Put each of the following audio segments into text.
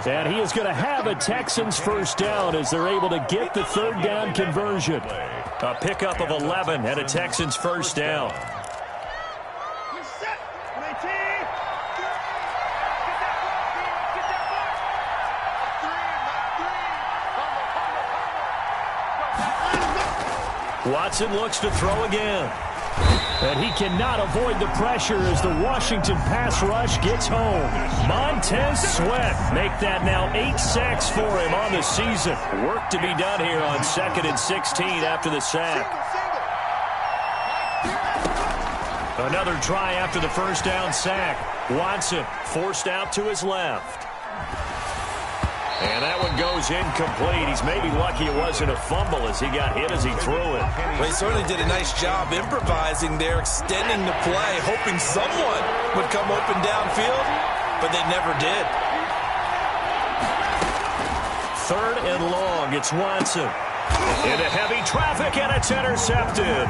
And he is going to have a Texans first down as they're able to get the third down conversion. A pickup of 11 and a Texans first down. Watson looks to throw again. And he cannot avoid the pressure as the Washington pass rush gets home. Montez Sweat make that now 8 sacks for him on the season. Work to be done here on 2nd and 16 after the sack. Another try after the first down sack. Watson forced out to his left. And that one goes incomplete. He's maybe lucky it wasn't a fumble as he got hit as he threw it. Well, he certainly did a nice job improvising there, extending the play, hoping someone would come open downfield, but they never did. 3rd and long. It's Watson. Into heavy traffic, and it's intercepted.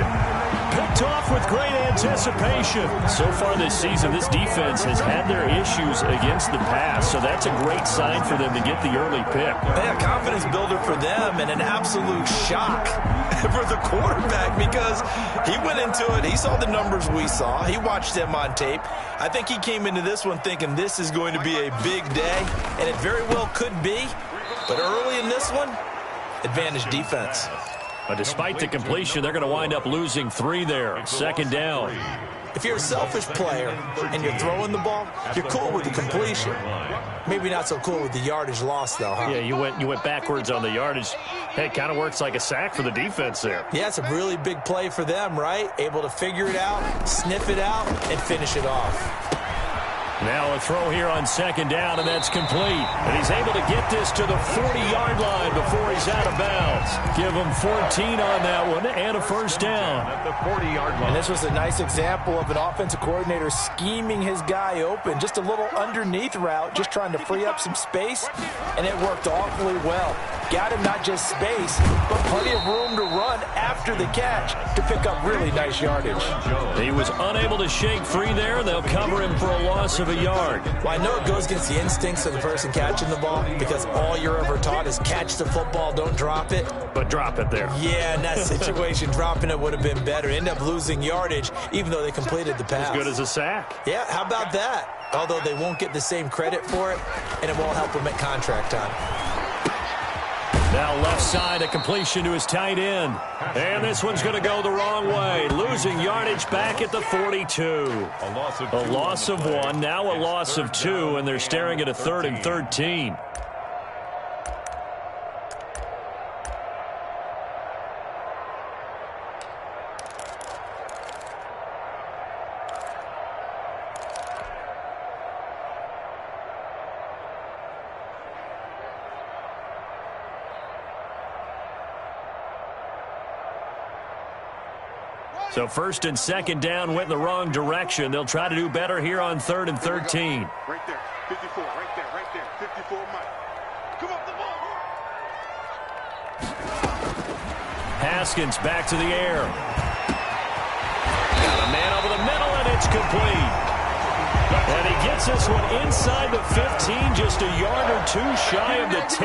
Picked off with great anticipation. So far this season, this defense has had their issues against the pass, so that's a great sign for them to get the early pick. Yeah, confidence builder for them and an absolute shock for the quarterback because he went into it. He saw the numbers we saw. He watched them on tape. I think he came into this one thinking this is going to be a big day, and it very well could be. But early in this one, advantage defense. But despite the completion, they're going to wind up losing 3 there. 2nd down. If you're a selfish player and you're throwing the ball, you're cool with the completion. Maybe not so cool with the yardage loss, though, huh? Yeah, you went backwards on the yardage. Hey, it kind of works like a sack for the defense there. Yeah, it's a really big play for them, right? Able to figure it out, sniff it out, and finish it off. Now a throw here on 2nd down, and that's complete. And he's able to get this to the 40-yard line before he's out of bounds. Give him 14 on that one and a first down. At the 40-yard line. And this was a nice example of an offensive coordinator scheming his guy open. Just a little underneath route, just trying to free up some space, and it worked awfully well. Got him not just space, but plenty of room to run after the catch to pick up really nice yardage. He was unable to shake free there. They'll cover him for a loss of a yard. Well, I know it goes against the instincts of the person catching the ball because all you're ever taught is catch the football, don't drop it. But drop it there. Yeah, in that situation, dropping it would have been better. End up losing yardage, even though they completed the pass. As good as a sack. Yeah, how about that? Although they won't get the same credit for it, and it won't help them at contract time. Now left side, a completion to his tight end. And this one's going to go the wrong way. Losing yardage back at the 42. A loss of 1, now a loss of 2, and they're staring at a 3rd and 13. So 1st and 2nd down went in the wrong direction. They'll try to do better here on 3rd and 13. Right there, 54, right there, 54, Mike. Come up the ball. Haskins back to the air. Got a man over the middle, and it's complete. And he gets this one inside the 15, just a yard or 2 shy of the 10.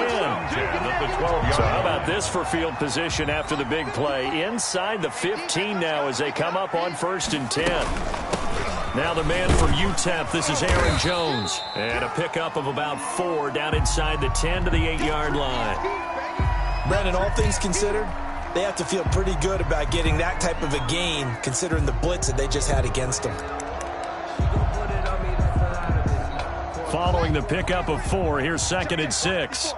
So how about this for field position after the big play? Inside the 15 now as they come up on 1st and 10. Now the man from UTEP, this is Aaron Jones. And a pickup of about 4 down inside the 10 to the 8-yard line. Brandon, all things considered, they have to feel pretty good about getting that type of a gain considering the blitz that they just had against them. Following the pickup of 4, here's 2nd and 6.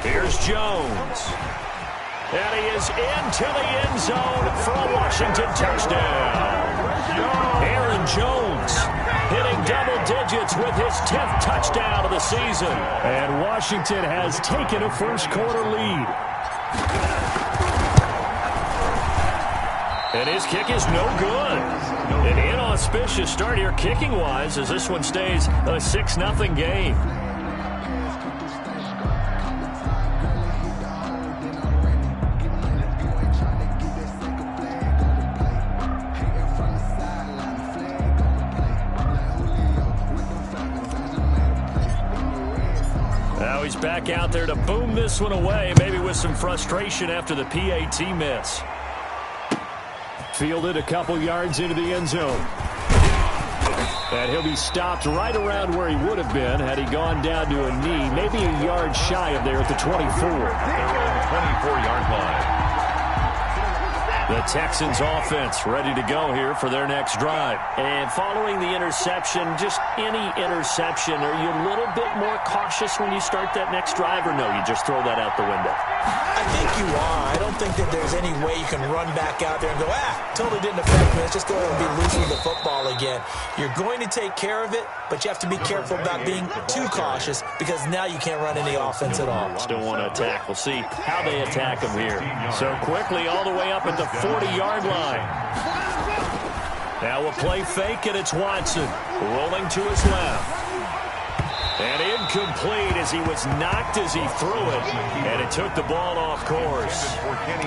Here's Jones. And he is into the end zone for a Washington touchdown. Aaron Jones hitting double digits with his 10th touchdown of the season. And Washington has taken a first-quarter lead. And his kick is no good. An inauspicious start here kicking-wise as this one stays a 6-0 game. he's back out there to boom this one away, maybe with some frustration after the PAT miss. Fielded a couple yards into the end zone. And he'll be stopped right around where he would have been had he gone down to a knee, maybe a yard shy of there at the 24. They're on the 24-yard line. The Texans offense ready to go here for their next drive. And following the interception, just any interception, are you a little bit more cautious when you start that next drive, or no, you just throw that out the window? I think you are. I don't think that there's any way you can run back out there and go, totally didn't affect me. Let's just go ahead and be loose with the football again. You're going to take care of it, but you have to be careful about being too cautious because now you can't run any offense at all. Still want to attack. We'll see how they attack him here. So quickly all the way up at the 40-yard line. Now a play fake, and it's Watson rolling to his left. And incomplete as he was knocked as he threw it, and it took the ball off course.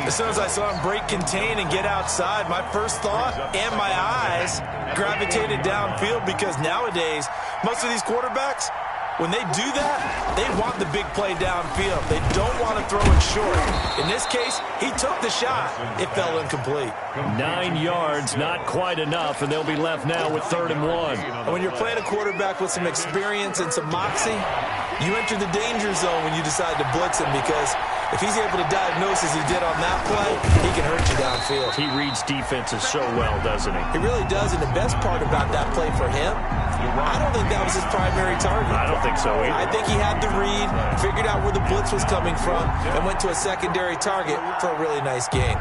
As soon as I saw him break contain and get outside, my first thought and my eyes gravitated downfield because nowadays, most of these quarterbacks, when they do that, they want the big play downfield. They don't want to throw it short. In this case, he took the shot. It fell incomplete. 9 yards, not quite enough, and they'll be left now with 3rd and 1. And when you're playing a quarterback with some experience and some moxie, you enter the danger zone when you decide to blitz him because if he's able to diagnose as he did on that play, he can hurt you downfield. He reads defenses so well, doesn't he? He really does, and the best part about that play for him, I don't think that was his primary target. I don't think so either. I think he had the read, figured out where the blitz was coming from, and went to a secondary target for a really nice gain.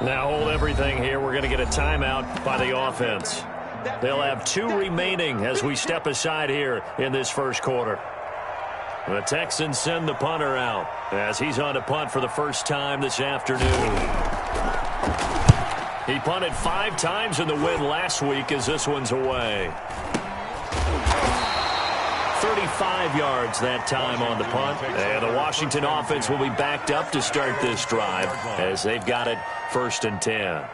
Now hold everything here. We're going to get a timeout by the offense. They'll have 2 remaining as we step aside here in this first quarter. The Texans send the punter out as he's on to punt for the first time this afternoon. He punted 5 times in the win last week as this one's away. 35 yards that time on the punt. And the Washington offense will be backed up to start this drive as they've got it 1st and 10.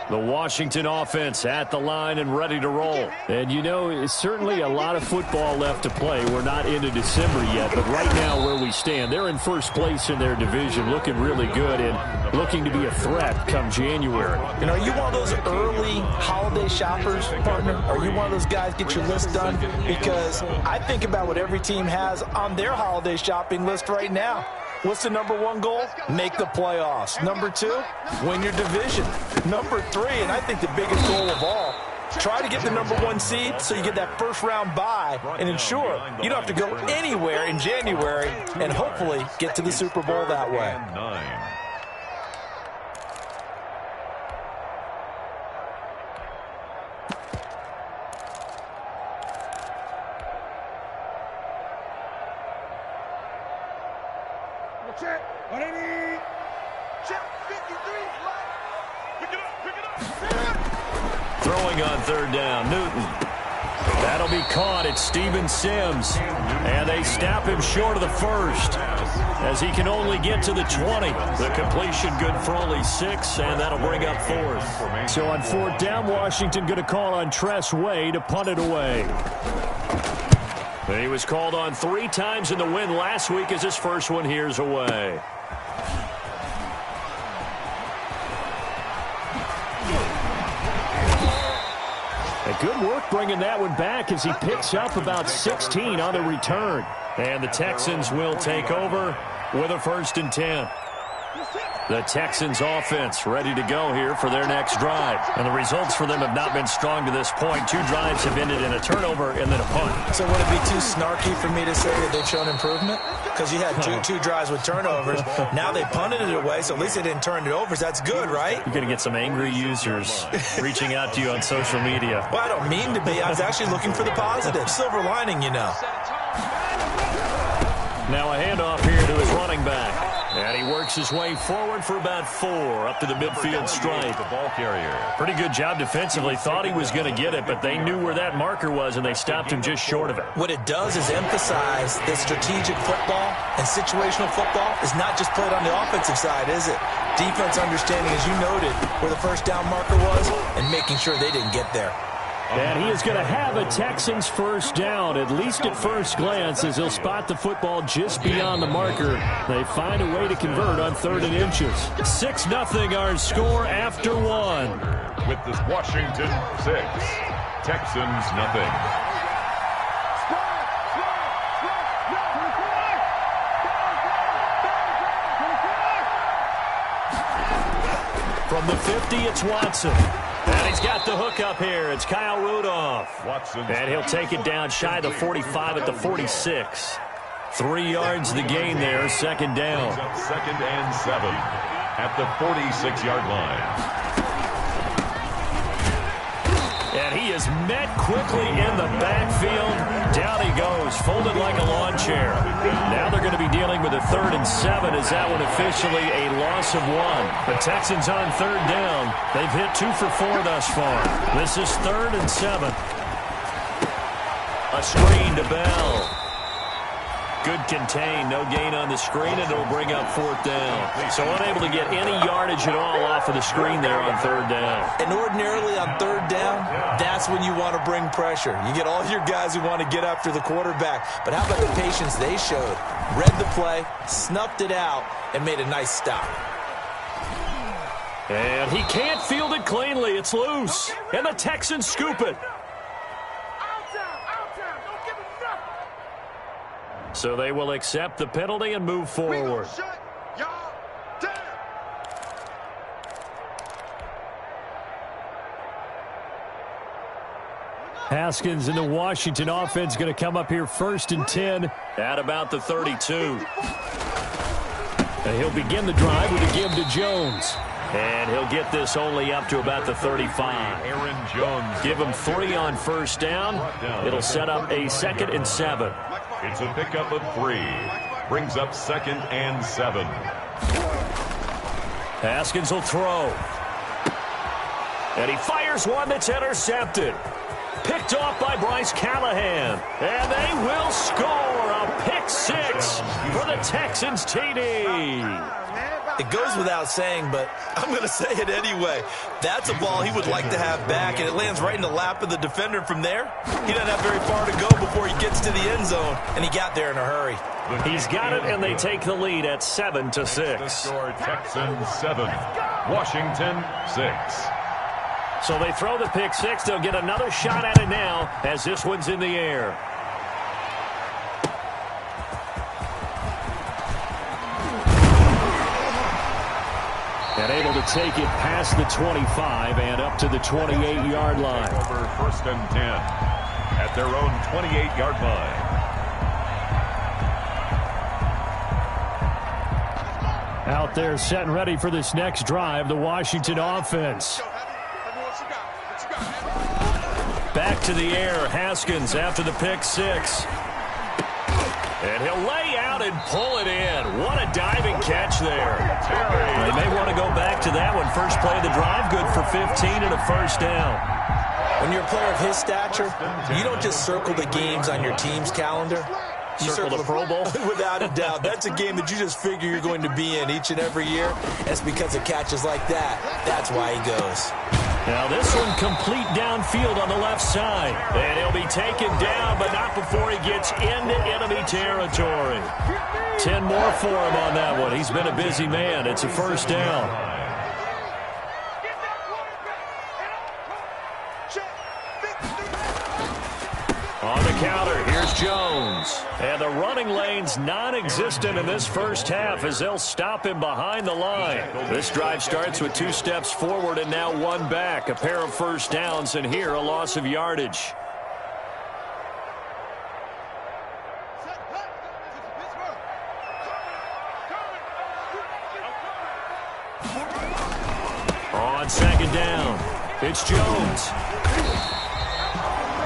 The Washington offense at the line and ready to roll. And, you know, it's certainly a lot of football left to play. We're not into December yet, but right now where we stand, they're in first place in their division, looking really good and looking to be a threat come January. And are you one of those early holiday shoppers, partner? Are you one of those guys get your list done? Because I think about what every team has on their holiday shopping list right now. What's the #1 goal? Make the playoffs. #2, win your division. #3, and I think the biggest goal of all, try to get the #1 seed so you get that first-round bye and ensure you don't have to go anywhere in January and hopefully get to the Super Bowl that way. Check. Check 53. Throwing on third down, Newton. That'll be caught. It's Steven Sims. And they snap him short of the first, as he can only get to the 20. The completion good for only 6, and that'll bring up fourth. So on fourth down, Washington going to call on Tress Way to punt it away. He was called on 3 times in the win last week, as his first one here's away. Good work bringing that one back as he picks up about 16 on the return. And the Texans will take over with a 1st and 10. The Texans offense ready to go here for their next drive. And the results for them have not been strong to this point. 2 drives have ended in a turnover and then a punt. So would it be too snarky for me to say that they've shown improvement? Because you had two drives with turnovers. Now they punted it away, so at least they didn't turn it over. So that's good, right? You're going to get some angry users reaching out to you on social media. Well, I don't mean to be. I was actually looking for the positive. Silver lining, you know. Now a handoff here to his running back. And he works his way forward for about 4 up to the midfield stripe. The ball carrier. Pretty good job defensively. Thought he was going to get it, but they knew where that marker was, and they stopped him just short of it. What it does is emphasize that strategic football and situational football is not just played on the offensive side, is it? Defense understanding, as you noted, where the first down marker was and making sure they didn't get there. And he is going to have a Texans first down, at least at first glance, as he'll spot the football just beyond the marker. They find a way to convert on 3rd and inches. 6-0 our score after 1. With this Washington 6, Texans nothing. From the 50, it's Watson. And he's got the hook up here. It's Kyle Rudolph. Watson. And he'll take it down shy of the 45 at the 46. 3 yards the gain there, 2nd down. 2nd and 7 at the 46-yard line. And he is met quickly in the backfield. Down he goes, folded like a lawn chair. Now they're going to be dealing with a 3rd and 7. Is that one officially a loss of 1? The Texans on 3rd down. They've hit 2 for 4 thus far. This is 3rd and 7. A screen to Bell. Good contain, no gain on the screen, and it'll bring up 4th down. So unable to get any yardage at all off of the screen there on 3rd down. And ordinarily on 3rd down, that's when you want to bring pressure. You get all your guys who want to get after the quarterback. But how about the patience they showed? Read the play, snuffed it out, and made a nice stop. And he can't field it cleanly. It's loose. And the Texans scoop it. So they will accept the penalty and move forward. Haskins in the Washington offense going to come up here 1st and 10 at about the 32. And he'll begin the drive with a give to Jones. And he'll get this only up to about the 35. Aaron Jones. Give him 3 on 1st down. It'll set up a 2nd and 7. It's a pickup of 3. Brings up 2nd and 7. Haskins will throw. And he fires one that's intercepted. Picked off by Bryce Callahan. And they will score a pick 6 for the Texans TD. It goes without saying, but I'm going to say it anyway. That's a ball he would like to have back, and it lands right in the lap of the defender from there. He doesn't have very far to go before he gets to the end zone, and he got there in a hurry. He's got it, and they take the lead at 7-6. The score, Texans 7, Washington 6. So they throw the pick 6. They'll get another shot at it now as this one's in the air. And able to take it past the 25 and up to the 28-yard line. Over 1st and 10 at their own 28-yard line. Out there set and ready for this next drive, the Washington offense. Back to the air, Haskins after the pick 6. And he'll lay out and pull it in. What a diving catch there. They may want to go back to that one. First play of the drive, good for 15 and a first down. When you're a player of his stature, you don't just circle the games on your team's calendar. You circle the Pro Bowl? Without a doubt. That's a game that you just figure you're going to be in each and every year. It's because of catches like that. That's why he goes. Now this one complete downfield on the left side. And he'll be taken down, but not before he gets into enemy territory. 10 more for him on that one. He's been a busy man. It's a first down. On the counter, here's Jones. And the running lane's non-existent in this first half as they'll stop him behind the line. This drive starts with 2 steps forward and now 1 back. A pair of first downs, and here a loss of yardage. On second down, it's Jones.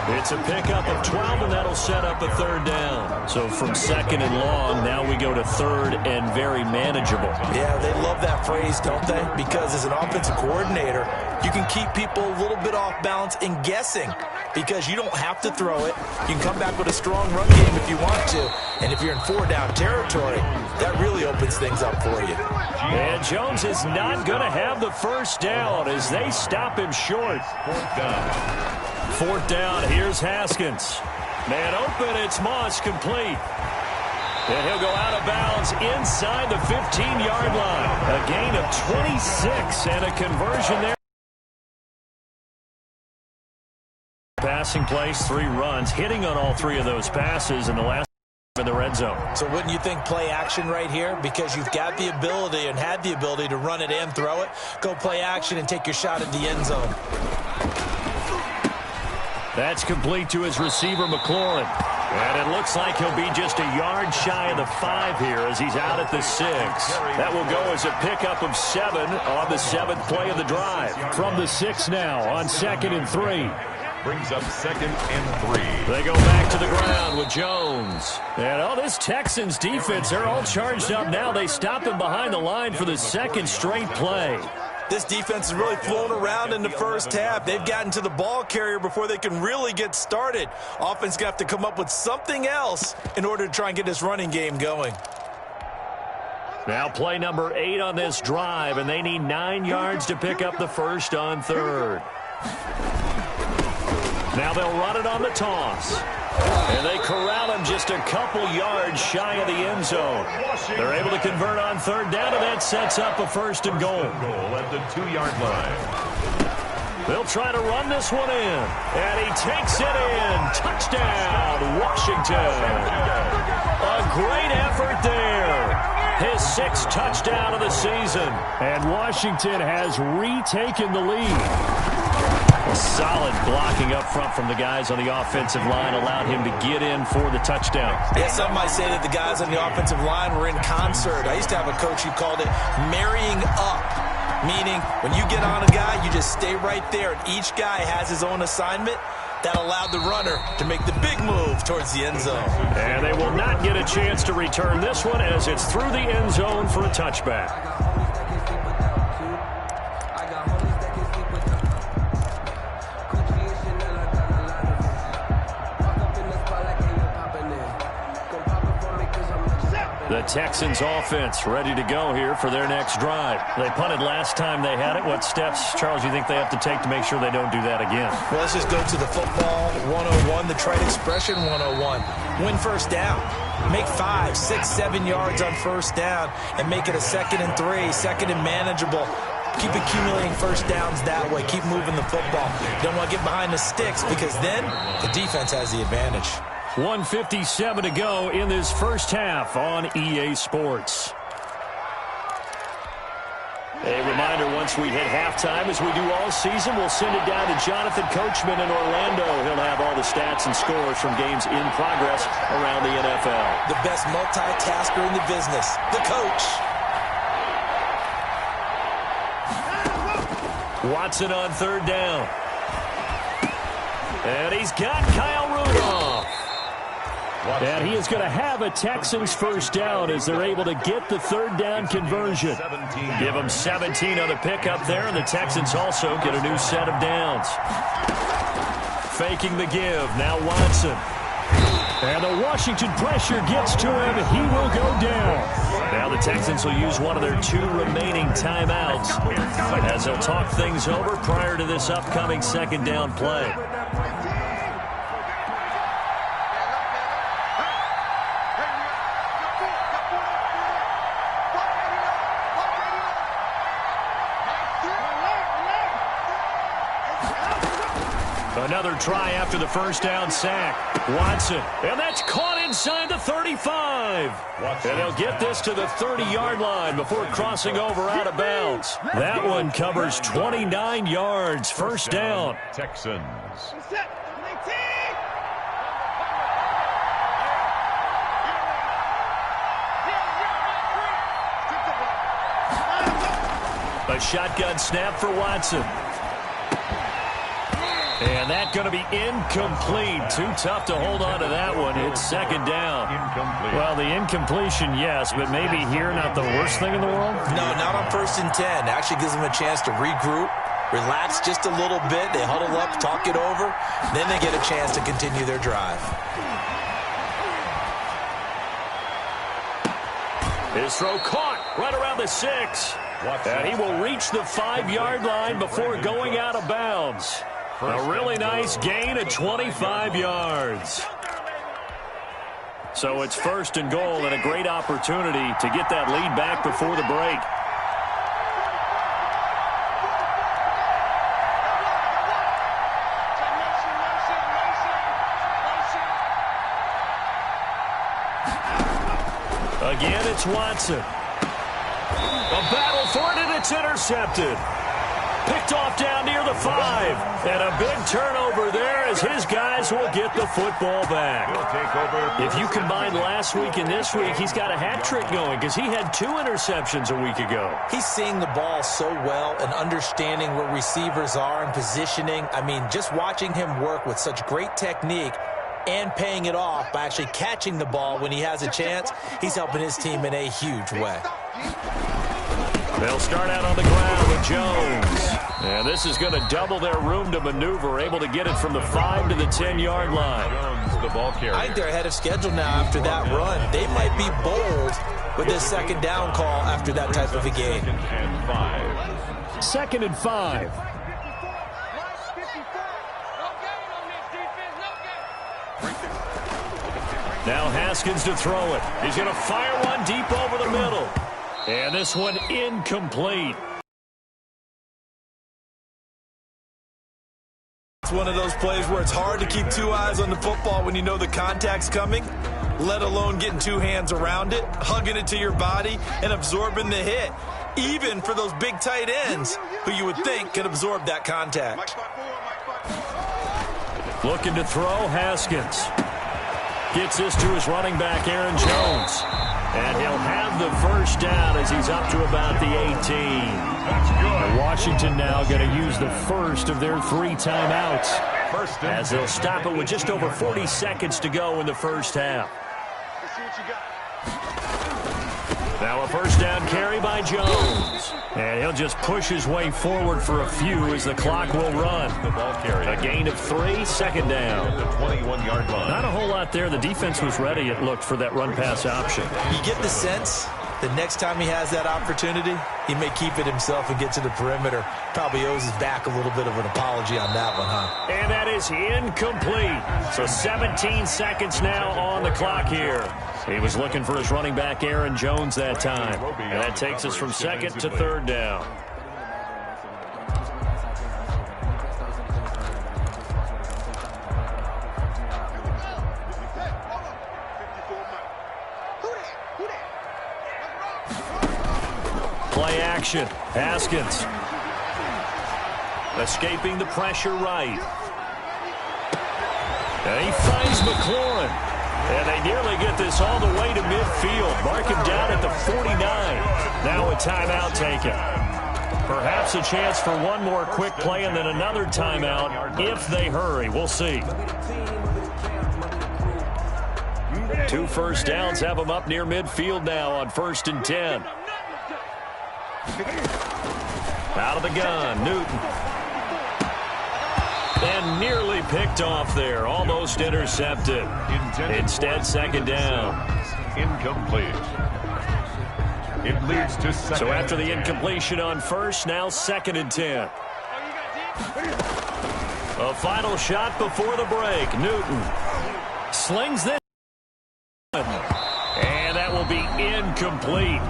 It's a pickup of 12, and that'll set up a third down. So from second and long, now we go to third and very manageable. Yeah, they love that phrase, don't they? Because as an offensive coordinator, you can keep people a little bit off balance and guessing because you don't have to throw it. You can come back with a strong run game if you want to. And if you're in 4-down territory, that really opens things up for you. And Jones is not going to have the first down as they stop him short. Fourth down, here's Haskins. Man open, it's Moss, complete. And he'll go out of bounds inside the 15-yard line. A gain of 26 and a conversion there. Passing plays, 3 runs, hitting on all 3 of those passes in the last in the red zone. So wouldn't you think play action right here? Because you've got the ability and had the ability to run it and throw it. Go play action and take your shot at the end zone. That's complete to his receiver, McLaurin. And it looks like he'll be just a yard shy of the 5 here as he's out at the 6. That will go as a pickup of 7 on the 7th play of the drive. From the 6 now on second and 3. Brings up second and 3. They go back to the ground with Jones. And this Texans defense, they're all charged up now. They stop him behind the line for the second straight play. This defense is really flown around in the first half. They've gotten to the ball carrier before they can really get started. Offense going to have to come up with something else in order to try and get this running game going. Now play number 8 on this drive, and they need 9 yards to pick up the first on third. Now they'll run it on the toss. And they corral him just a couple yards shy of the end zone. They're able to convert on third down, and that sets up a first and goal. Goal at the 2-yard line. They'll try to run this one in. And he takes it in. Touchdown, Washington. A great effort there. His 6th touchdown of the season. And Washington has retaken the lead. Solid blocking up front from the guys on the offensive line allowed him to get in for the touchdown. Yeah, some might say that the guys on the offensive line were in concert. I used to have a coach who called it marrying up, meaning when you get on a guy, you just stay right there, and each guy has his own assignment. That allowed the runner to make the big move towards the end zone. And they will not get a chance to return this one as it's through the end zone for a touchback. The Texans offense ready to go here for their next drive. They punted last time they had it. What steps, Charles, do you think they have to take to make sure they don't do that again? Well, let's just go to the football 101, the trite expression 101. Win first down. Make 5, 6, 7 yards on first down and make it a 2nd and 3, 2nd and manageable. Keep accumulating first downs that way. Keep moving the football. Don't want to get behind the sticks because then the defense has the advantage. 1:57 to go in this first half on EA Sports. A reminder, once we hit halftime, as we do all season, we'll send it down to Jonathan Coachman in Orlando. He'll have all the stats and scores from games in progress around the NFL. The best multitasker in the business, the coach. Watson on third down. And he's got Kyle Rudolph. And he is going to have a Texans first down as they're able to get the third down conversion. Give them 17 on the pickup there, and the Texans also get a new set of downs. Faking the give. Now Watson. And the Washington pressure gets to him. He will go down. Now the Texans will use one of their 2 remaining timeouts as they'll talk things over prior to this upcoming second down play. Another try after the first down sack. Watson, and that's caught inside the 35. And they'll get this to the 30-yard line before crossing over out of bounds. That one covers 29 yards. First down. Texans. A shotgun snap for Watson. And that's going to be incomplete. Too tough to hold on to that one. It's second down. Incomplete. Well, the incompletion, yes, but maybe here not the worst thing in the world? No, not on 1st and 10. Actually gives them a chance to regroup, relax just a little bit. They huddle up, talk it over. Then they get a chance to continue their drive. His throw caught right around the 6. And he will reach the 5-yard line before going out of bounds. A really nice gain of 25 yards. So it's first and goal and a great opportunity to get that lead back before the break. Again, it's Watson. A battle for it, and it's intercepted. Picked off down near the 5. And a big turnover there as his guys will get the football back. If you combine last week and this week, he's got a hat trick going because he had 2 interceptions a week ago. He's seeing the ball so well and understanding where receivers are and positioning. I mean, just watching him work with such great technique and paying it off by actually catching the ball when he has a chance, he's helping his team in a huge way. They'll start out on the ground with Jones. And this is going to double their room to maneuver, able to get it from the 5 to the 10-yard line. Jones, the ball carrier. I think they're ahead of schedule now after that run. They might be bold with this second down call after that type of a game. 2nd and 5. Now Haskins to throw it. He's going to fire one deep over the middle. And this one incomplete. It's one of those plays where it's hard to keep 2 eyes on the football when you know the contact's coming, let alone getting 2 hands around it, hugging it to your body, and absorbing the hit, even for those big tight ends who you would think could absorb that contact. Looking to throw, Haskins. Gets this to his running back, Aaron Jones. And he'll have the first down as he's up to about the 18. And Washington now going to use the first of their 3 timeouts as they'll stop it with just over 40 seconds to go in the first half. Now a first down carry by Jones. And he'll just push his way forward for a few as the clock will run. A gain of 3, second down. The 21-yard line. Not a whole lot there. The defense was ready, it looked, for that run-pass option. You get the sense the next time he has that opportunity, he may keep it himself and get to the perimeter. Probably owes his back a little bit of an apology on that one, huh? And that is incomplete. So 17 seconds now on the clock here. He was looking for his running back, Aaron Jones, that time. And that takes us from 2nd to 3rd down. Play action. Haskins. Escaping the pressure right. And he finds McLaurin. And they nearly get this all the way to midfield. Mark him down at the 49. Now a timeout taken. Perhaps a chance for one more quick play and then another timeout if they hurry. We'll see. 2 first downs have them up near midfield now on 1st and 10. Out of the gun, Newton. And nearly picked off there. Almost intercepted. Instead, 2nd down. Incomplete. It leads to 2nd. So after the incompletion on 1st, now 2nd and 10. A final shot before the break. Newton slings this. And that will be incomplete.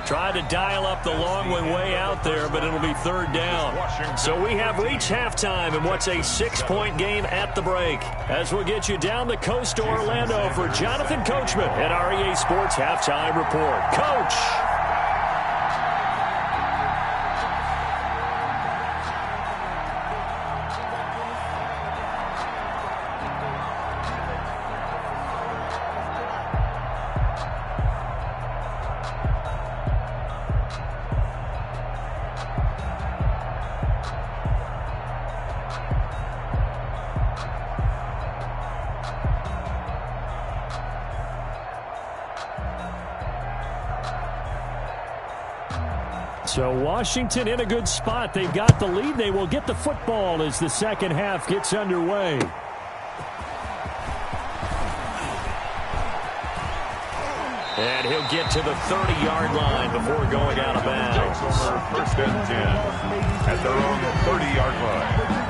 Tried to dial up the long way out there, but it'll be 3rd down. So we have reached halftime in what's a 6-point game at the break. As we'll get you down the coast to Orlando for Jonathan Coachman at our EA Sports Halftime Report. Coach! So Washington in a good spot. They've got the lead. They will get the football as the second half gets underway. And he'll get to the 30-yard line before going out of bounds. 1st and 10 at their own 30-yard line.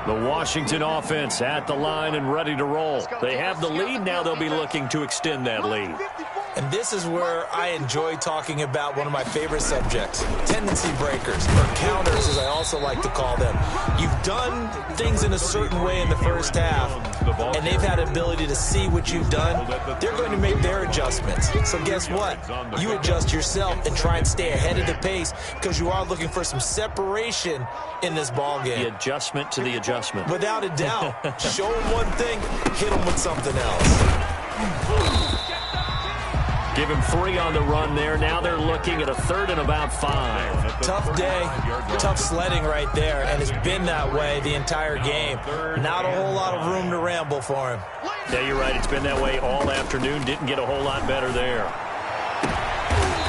The Washington offense at the line and ready to roll. They have the lead. Now they'll be looking to extend that lead. And this is where I enjoy talking about one of my favorite subjects, tendency breakers, or counters as I also like to call them. You've done things in a certain way in the first half, and they've had the ability to see what you've done. They're going to make their adjustments. So guess what? You adjust yourself and try and stay ahead of the pace because you are looking for some separation in this ball game. The adjustment to the adjustment. Without a doubt. Show them one thing, hit them with something else. Give him 3 on the run there. Now they're looking at a 3rd and about 5. Tough day, tough sledding right there, and it's been that way the entire game. Not a whole lot of room to ramble for him. Yeah, you're right. It's been that way all afternoon. Didn't get a whole lot better there.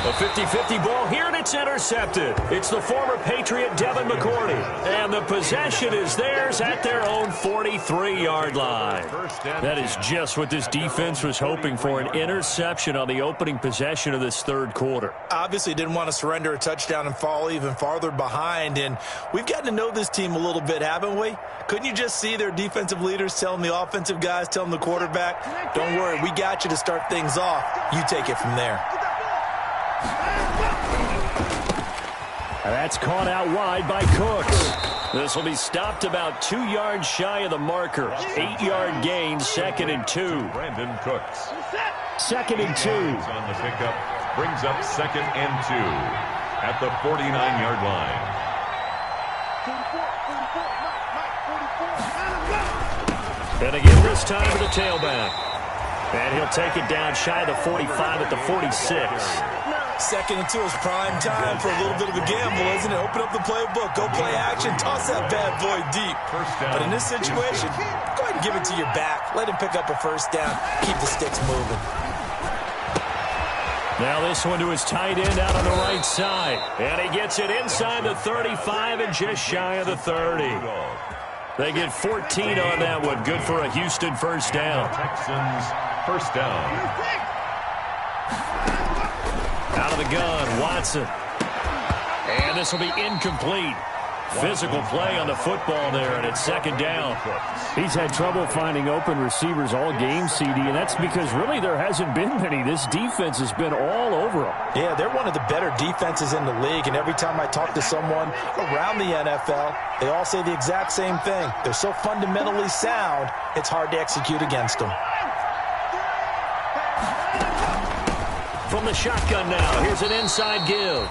A 50-50 ball here, and it's intercepted. It's the former Patriot Devin McCourty. And the possession is theirs at their own 43-yard line. That is just what this defense was hoping for, an interception on the opening possession of this 3rd quarter. Obviously didn't want to surrender a touchdown and fall even farther behind. And we've gotten to know this team a little bit, haven't we? Couldn't you just see their defensive leaders telling the offensive guys, telling the quarterback, don't worry, we got you to start things off. You take it from there. That's caught out wide by Cooks. This will be stopped about 2 yards shy of the marker. 8-yard gain, 2nd and 2. Brandon Cooks. 2nd and 2. On the pickup, brings up 2nd and 2 at the 49-yard line. And again this time to the tailback. And he'll take it down shy of the 45 at the 46. 2nd and 2 is prime time for a little bit of a gamble, isn't it? Open up the playbook, go play action, toss that bad boy deep. But in this situation, go ahead and give it to your back. Let him pick up a 1st down. Keep the sticks moving. Now this one to his tight end out on the right side. And he gets it inside the 35 and just shy of the 30. They get 14 on that one. Good for a Houston 1st down. Texans 1st down. Out of the gun, Watson. And this will be incomplete. Physical play on the football there, and it's 2nd down. He's had trouble finding open receivers all game, CD, and that's because really there hasn't been many. This defense has been all over them. Yeah, they're one of the better defenses in the league, and every time I talk to someone around the NFL, they all say the exact same thing. They're so fundamentally sound, it's hard to execute against them. From the shotgun now, here's an inside give.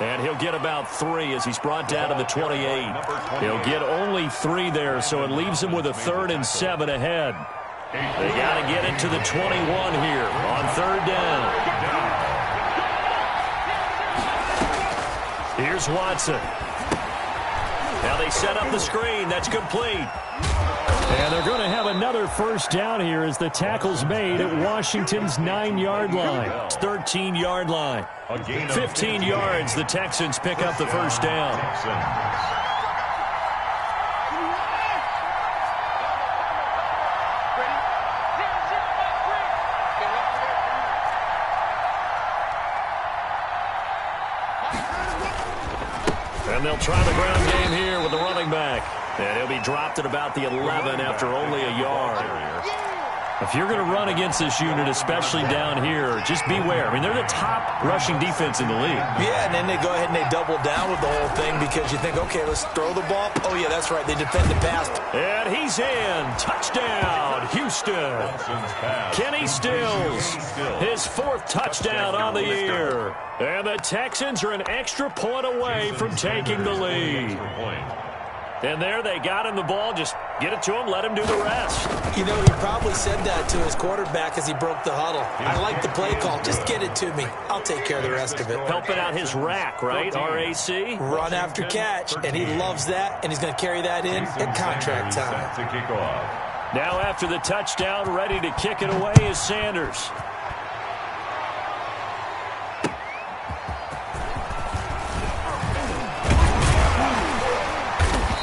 And he'll get about 3 as he's brought down to the 28. He'll get only 3 there, so it leaves him with a 3rd and 7 ahead. They got to get it to the 21 here on 3rd down. Here's Watson. Now they set up the screen. That's complete. And they're going to have another first down here as the tackle's made at Washington's 9-yard line. 13-yard line. 15 yards. The Texans pick up the first down. And they'll try the ground game here with the running back. And he'll be dropped at about the 11 after only a yard. If you're going to run against this unit, especially down here, just beware. I mean, they're the top rushing defense in the league. Yeah, and then they go ahead and they double down with the whole thing because you think, okay, let's throw the ball. Oh, yeah, that's right. They defend the pass. And he's in. Touchdown, Houston. Kenny Stills, his 4th touchdown on the year. And the Texans are an extra point away from taking the lead. And there they got him the ball. Just get it to him, let him do the rest. You know, he probably said that to his quarterback as he broke the huddle. I like the play call. Just get it to me. I'll take care of the rest of it. Helping out his rack, right? R-A-C? Run after catch, and he loves that, and he's going to carry that in at contract time. Now after the touchdown, ready to kick it away is Sanders.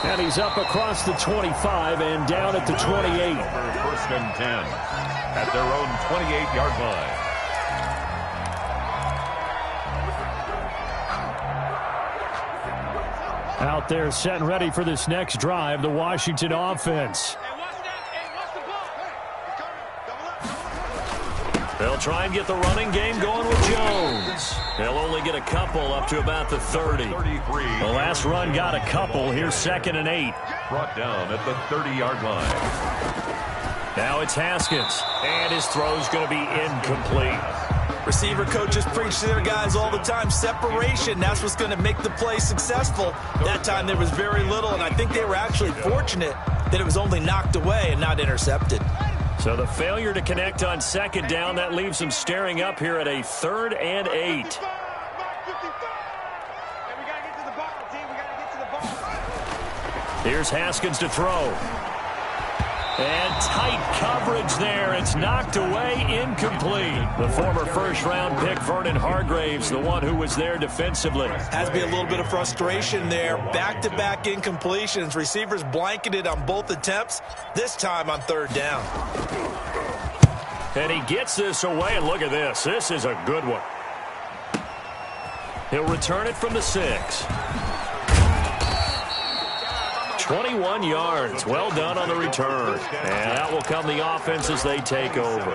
And he's up across the 25 and down at the 28. First and 10 at their own 28-yard line. Out there set and ready for this next drive, the Washington offense. They'll try and get the running game going with Jones. They'll only get a couple up to about the 30. The last run got a couple. Here's 2nd and 8. Brought down at the 30-yard line. Now it's Haskins, and his throw's going to be incomplete. Receiver coaches preach to their guys all the time. Separation, that's what's going to make the play successful. That time there was very little, and I think they were actually fortunate that it was only knocked away and not intercepted. So the failure to connect on 2nd down, that leaves them staring up here at a 3rd and 8. Here's Haskins to throw. And tight coverage there. It's knocked away, incomplete. The former first-round pick, Vernon Hargraves, the one who was there defensively. Has to be a little bit of frustration there. Back-to-back incompletions. Receivers blanketed on both attempts, this time on 3rd down. And he gets this away, and look at this. This is a good one. He'll return it from the 6. 21 yards. Well done on the return. And that will come the offense as they take over.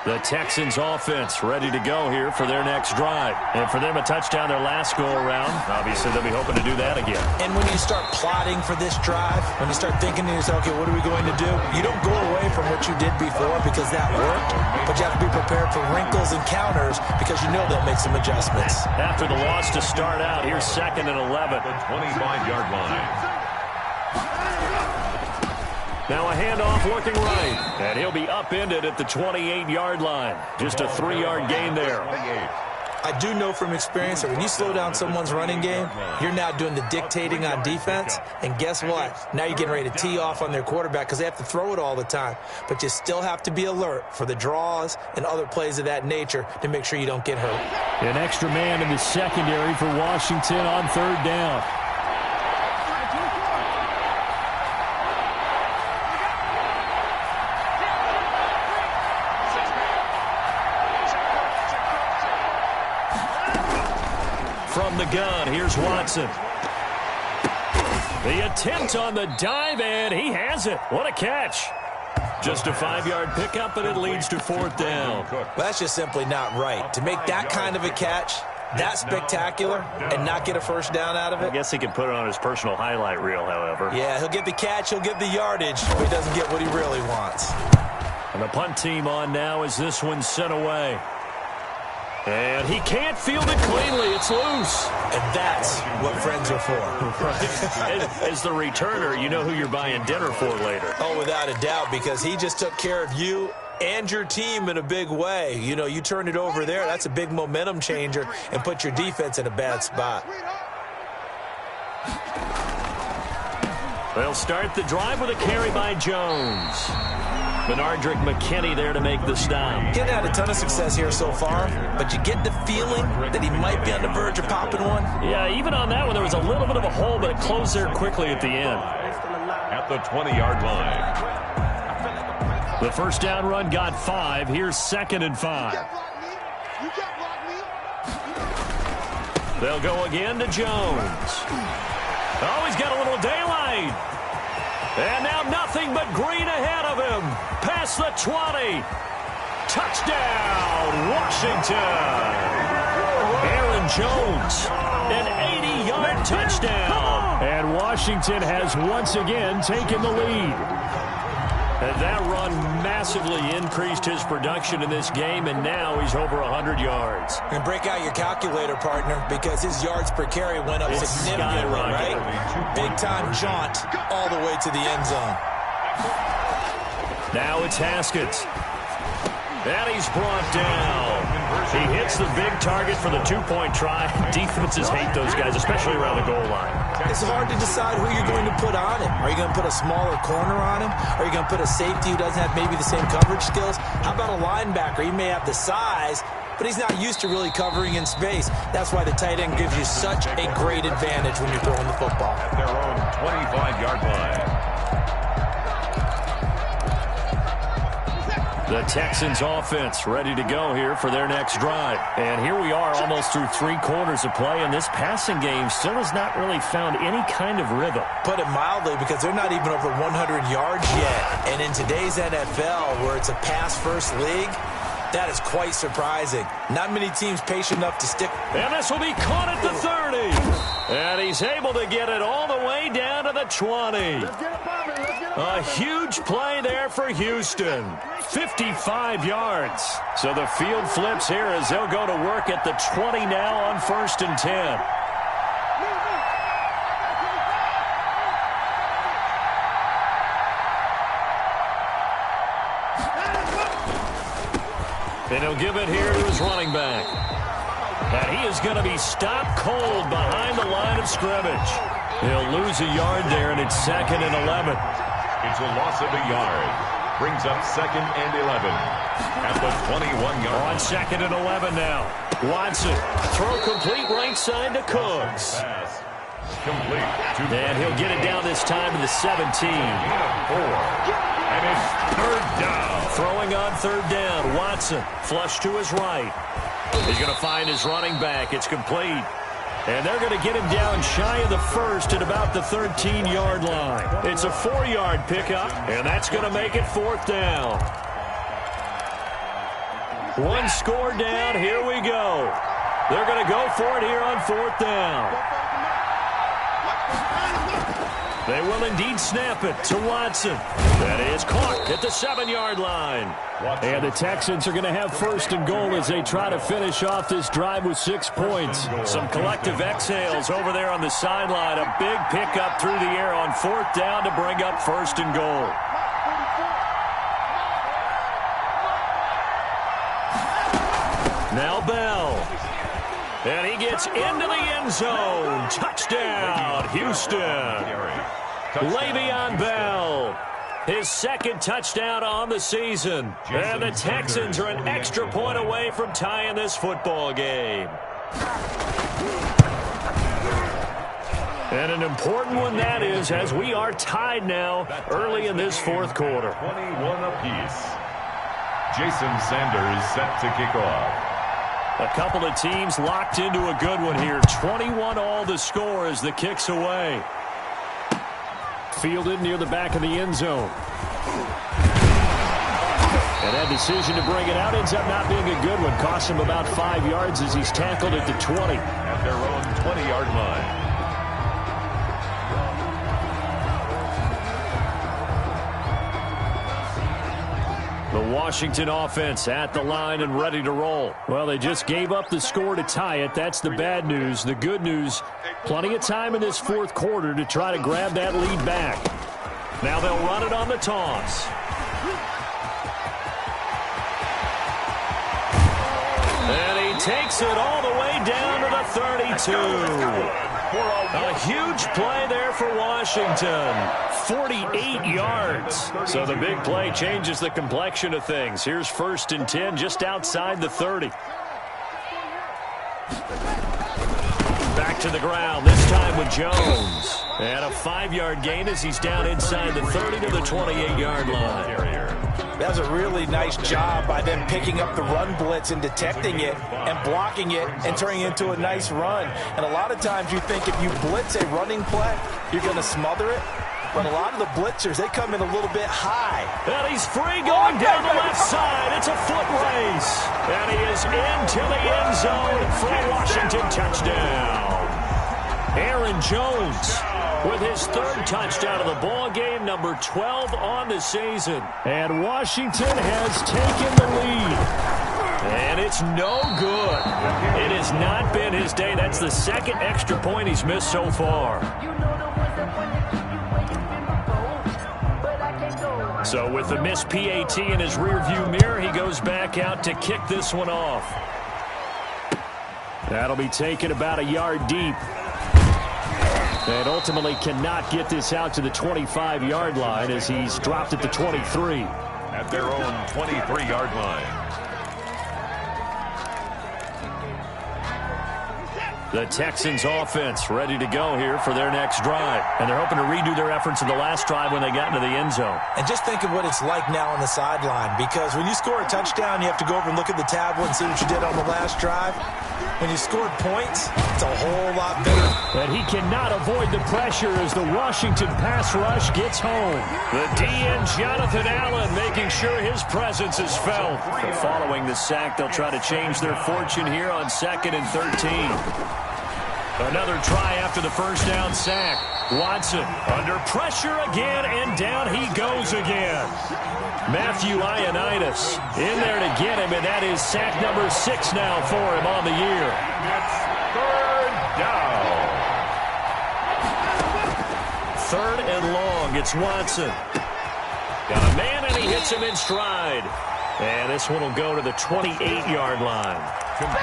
The Texans offense ready to go here for their next drive. And for them, a touchdown their last go-around. Obviously, they'll be hoping to do that again. And when you start plotting for this drive, when you start thinking to yourself, okay, what are we going to do? You don't go away from what you did before because that worked, but you have to be prepared for wrinkles and counters because you know they'll make some adjustments. After the loss to start out, here's 2nd and 11. The 25-yard line. Now a handoff looking right, and he'll be upended at the 28-yard line. Just a 3-yard gain there. I do know from experience that when you slow down someone's running game, you're now doing the dictating on defense, and guess what? Now you're getting ready to tee off on their quarterback because they have to throw it all the time. But you still have to be alert for the draws and other plays of that nature to make sure you don't get hurt. An extra man in the secondary for Washington on 3rd down. From the gun, here's Watson. The attempt on the dive, and he has it. What a catch. Just a 5-yard pickup, but it leads to 4th down. Well, that's just simply not right. To make that kind of a catch, that spectacular, and not get a first down out of it. I guess he can put it on his personal highlight reel, however. Yeah, he'll get the catch, he'll get the yardage, but he doesn't get what he really wants. And the punt team on now as this one's sent away. And he can't field it cleanly. It's loose. And that's what friends are for. As the returner, you know who you're buying dinner for later. Oh, without a doubt, because he just took care of you and your team in a big way. You know, you turn it over there, that's a big momentum changer and put your defense in a bad spot. They'll start the drive with a carry by Jones. Benardrick McKinney there to make the stop. He hasn't had a ton of success here so far, but you get the feeling that he might be on the verge of popping one. Yeah, even on that one, there was a little bit of a hole, but it closed there quickly at the end. At the 20-yard line. The first down run got 5. Here's 2nd and 5. They'll go again to Jones. Oh, he's got a little daylight. And now nothing but green ahead of him. Past the 20. Touchdown, Washington. Aaron Jones, an 80-yard touchdown. And Washington has once again taken the lead. And that run massively increased his production in this game, and now he's over 100 yards. And break out your calculator, partner, because his yards per carry went up significantly, right? Big-time jaunt all the way to the end zone. Now it's Haskins. And he's brought down. He hits the big target for the 2-point try. Defenses hate those guys, especially around the goal line. It's hard to decide who you're going to put on him. Are you going to put a smaller corner on him? Are you going to put a safety who doesn't have maybe the same coverage skills? How about a linebacker? He may have the size, but he's not used to really covering in space. That's why the tight end gives you such a great advantage when you're throwing the football. At their own 25-yard line. The Texans offense ready to go here for their next drive. And here we are almost through 3 quarters of play, and this passing game still has not really found any kind of rhythm. Put it mildly, because they're not even over 100 yards yet. And in today's NFL, where it's a pass-first league, that is quite surprising. Not many teams patient enough to stick. And this will be caught at the 30. And he's able to get it all the way down to the 20. A huge play there for Houston. 55 yards. So the field flips here as they'll go to work at the 20 now on 1st and 10. And he'll give it here to his running back. And he is going to be stopped cold behind the line of scrimmage. He'll lose a yard there, and it's 2nd and 11. It's a loss of a yard. Brings up 2nd and 11 at the 21-yard line. On 2nd and 11 now. Watson, throw complete right side to Cooks. Pass complete. And he'll get it down this time to the 17. 4. And it's 3rd down. Throwing on 3rd down. Watson, flush to his right. He's going to find his running back. It's complete. And they're going to get him down shy of the 1st at about the 13-yard line. It's a 4-yard pickup, and that's going to make it 4th down. 1 score down. Here we go. They're going to go for it here on 4th down. They will indeed snap it to Watson. That is caught at the 7-yard line. And the Texans are going to have 1st and goal as they try to finish off this drive with 6 points. Some collective exhales over there on the sideline. A big pickup through the air on 4th down to bring up 1st and goal. Now Bell. And he gets into the end zone. Touchdown, Houston. Le'Veon Bell, his 2nd touchdown on the season. And the Texans are an extra point away from tying this football game. And an important one that is, as we are tied now early in this 4th quarter. 21 apiece. Jason Sanders set to kick off. A couple of teams locked into a good one here. 21 all the score as the kick's away. Fielded near the back of the end zone. And that decision to bring it out ends up not being a good one. Cost him about 5 yards as he's tackled at the 20. At their own 20-yard line. The Washington offense at the line and ready to roll. Well, they just gave up the score to tie it. That's the bad news. The good news, plenty of time in this 4th quarter to try to grab that lead back. Now they'll run it on the toss. And he takes it all the way down to the 32. A huge play there for Washington. 48 yards. So the big play changes the complexion of things. Here's 1st and 10 just outside the 30. Back to the ground, this time with Jones. And a 5-yard gain as he's down inside the 30 to the 28-yard line. That was a really nice job by them picking up the run blitz and detecting it and blocking it and turning it into a nice run. And a lot of times you think if you blitz a running play, you're going to smother it. But a lot of the blitzers, they come in a little bit high. And he's free going down the left side. It's a foot race. And he is into the end zone for a Washington touchdown. Aaron Jones with his 3rd touchdown of the ball game, number 12 on the season. And Washington has taken the lead. And it's no good. It has not been his day. That's the 2nd extra point he's missed so far. So with the missed PAT in his rearview mirror, he goes back out to kick this one off. That'll be taken about a yard deep. And ultimately cannot get this out to the 25-yard line as he's dropped at the 23. At their own 23-yard line. The Texans offense ready to go here for their next drive. And they're hoping to redo their efforts in the last drive when they got into the end zone. And just think of what it's like now on the sideline, because when you score a touchdown, you have to go over and look at the tablet and see what you did on the last drive. When you scored points, it's a whole lot better. And he cannot avoid the pressure as the Washington pass rush gets home. The DN Jonathan Allen making sure his presence is felt. But following the sack, they'll try to change their fortune here on 2nd and 13. Another try after the first down sack. Watson under pressure again, and down he goes again. Matthew Ioannidis in there to get him, and that is sack number 6 now for him on the year. It's 3rd down. 3rd and long. It's Watson. Got a man, and he hits him in stride. And this one will go to the 28-yard line.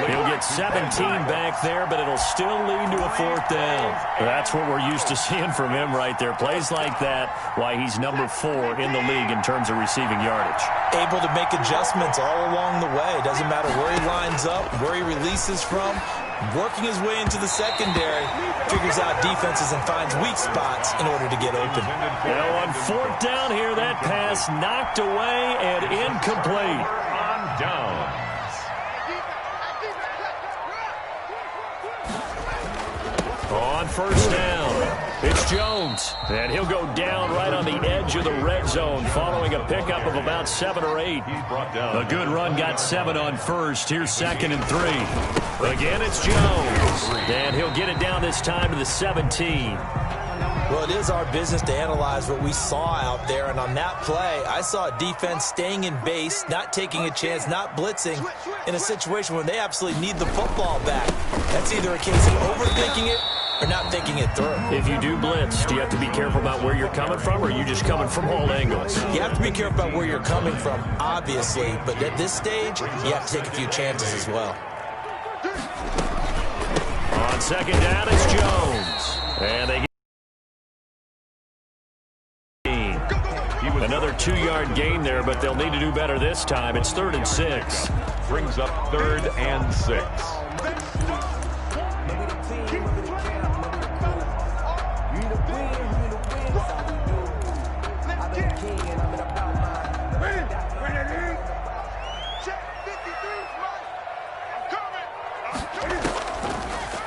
He'll get 17 back there, but it'll still lead to a 4th down. That's what we're used to seeing from him right there. Plays like that, why he's number 4 in the league in terms of receiving yardage. Able to make adjustments all along the way. Doesn't matter where he lines up, where he releases from. Working his way into the secondary, figures out defenses and finds weak spots in order to get open. Now on 4th down here, that pass knocked away and incomplete. On downs. On 1st down, it's Jones. And he'll go down right on the edge of the red zone following a pickup of about 7 or 8. He's brought down. A good run got 7 on 1st. Here's 2nd and 3. Again, it's Jones. And he'll get it down this time to the 17. Well, it is our business to analyze what we saw out there, and on that play, I saw a defense staying in base, not taking a chance, not blitzing, in a situation where they absolutely need the football back. That's either a case of overthinking it or not thinking it through. If you do blitz, do you have to be careful about where you're coming from, or are you just coming from all angles? You have to be careful about where you're coming from, obviously, but at this stage, you have to take a few chances as well. On 2nd down, it's Jones. And they another 2-yard gain there, but they'll need to do better this time. It's 3rd and 6. Brings up 3rd and 6.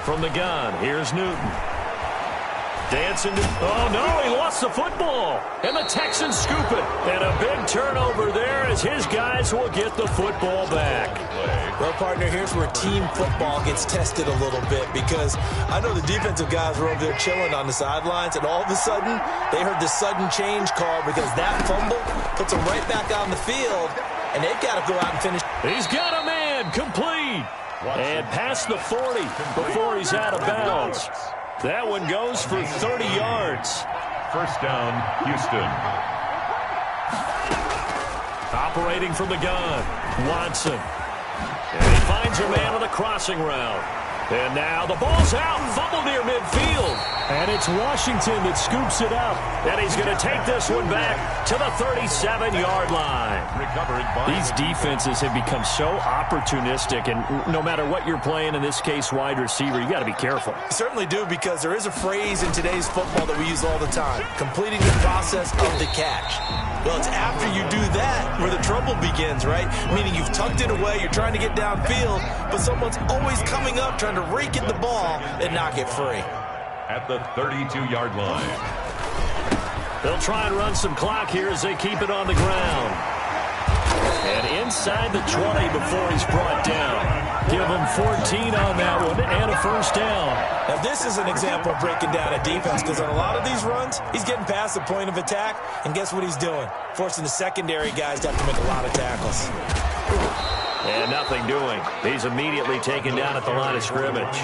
From the gun, here's Newton. Dancing to, oh no, he lost the football. And the Texans scoop it. And a big turnover there as his guys will get the football back. Well, partner, here's where team football gets tested a little bit, because I know the defensive guys were over there chilling on the sidelines, and all of a sudden, they heard the sudden change call because that fumble puts them right back on the field, and they've got to go out and finish. He's got a man, complete. And past the 40 before he's out of bounds. That one goes for 30 yards. 1st down, Houston. Operating from the gun, Watson. And he finds a man on a crossing route. And now the ball's out. Fumble near midfield. And it's Washington that scoops it up. And he's going to take this one back to the 37-yard line. These defenses have become so opportunistic, and no matter what you're playing, in this case wide receiver, you got to be careful. You certainly do, because there is a phrase in today's football that we use all the time: completing the process of the catch. Well, it's after you do that where the trouble begins, right? Meaning you've tucked it away, you're trying to get downfield, but someone's always coming up trying to rake at the ball and knock it free. At the 32-yard line. They'll try and run some clock here as they keep it on the ground. And inside the 20 before he's brought down. Give him 14 on that one and a first down. Now, this is an example of breaking down a defense, because on a lot of these runs, he's getting past the point of attack, and guess what he's doing? Forcing the secondary guys to have to make a lot of tackles. And nothing doing. He's immediately taken down at the line of scrimmage.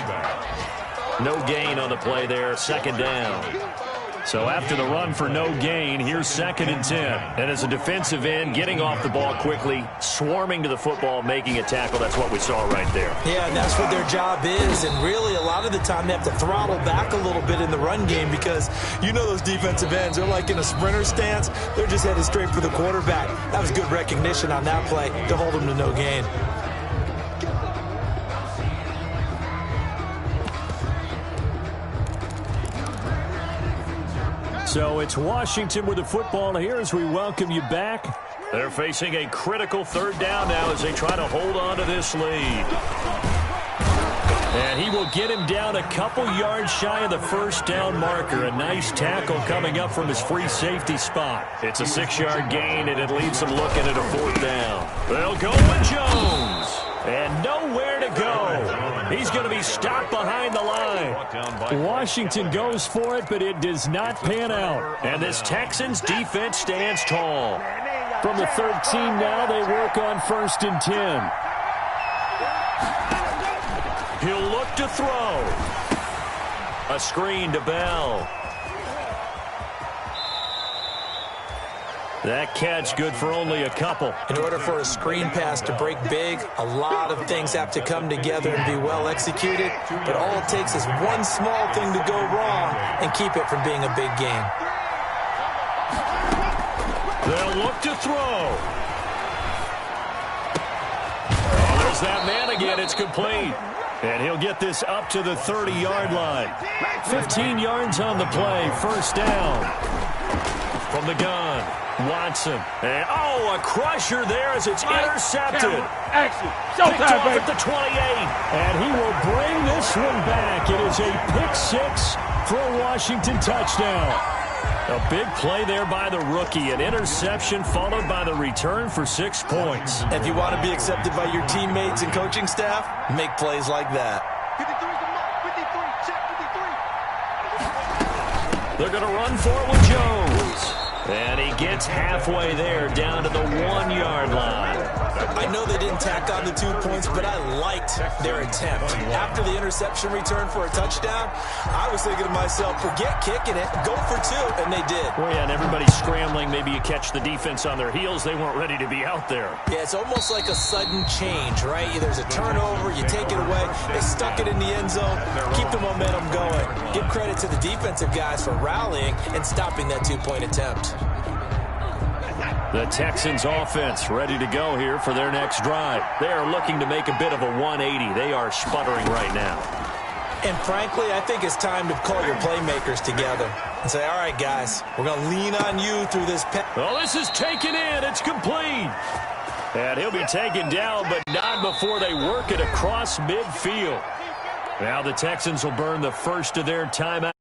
No gain on the play there, second down. So after the run for no gain, here's 2nd and 10. And as a defensive end, getting off the ball quickly, swarming to the football, making a tackle, that's what we saw right there. Yeah, and that's what their job is. And really, a lot of the time, they have to throttle back a little bit in the run game, because you know those defensive ends, they're like in a sprinter stance. They're just headed straight for the quarterback. That was good recognition on that play to hold them to no gain. So it's Washington with the football here as we welcome you back. They're facing a critical third down now as they try to hold on to this lead. And he will get him down a couple yards shy of the first down marker. A nice tackle coming up from his free safety spot. It's a 6-yard gain, and it leaves them looking at a 4th down. They'll go with Jones. And nowhere to go. He's going to be stopped behind the line. Washington goes for it, but it does not pan out. And this Texans defense stands tall. From the 13 now, they work on 1st and 10. He'll look to throw. A screen to Bell. That catch good for only a couple. In order for a screen pass to break big, a lot of things have to come together and be well executed. But all it takes is one small thing to go wrong and keep it from being a big game. They'll look to throw. Oh, there's that man again. It's complete. And he'll get this up to the 30-yard line. 15 yards on the play. First down. From the gun. Watson. And, a crusher there as it's intercepted. Action. Showtime, baby. At the 28. And he will bring this one back. It is a pick-6 for a Washington touchdown. A big play there by the rookie. An interception followed by the return for 6 points. If you want to be accepted by your teammates and coaching staff, make plays like that. 53 is the mark. 53. Check 53. They're going to run for it with Jones. And he gets halfway there, down to the 1-yard line. I know they didn't tack on the 2 points, but I liked their attempt. After the interception return for a touchdown, I was thinking to myself, forget kicking it, go for 2, and they did. Well, yeah, and everybody's scrambling. Maybe you catch the defense on their heels. They weren't ready to be out there. Yeah, it's almost like a sudden change, right? There's a turnover, you take it away, they stuck it in the end zone, keep the momentum going. Give credit to the defensive guys for rallying and stopping that 2-point attempt. The Texans offense ready to go here for their next drive. They are looking to make a bit of a 180. They are sputtering right now. And frankly, I think it's time to call your playmakers together and say, all right, guys, we're going to lean on you through this. Well, this is taken in. It's complete. And he'll be taken down, but not before they work it across midfield. Now the Texans will burn the first of their timeout.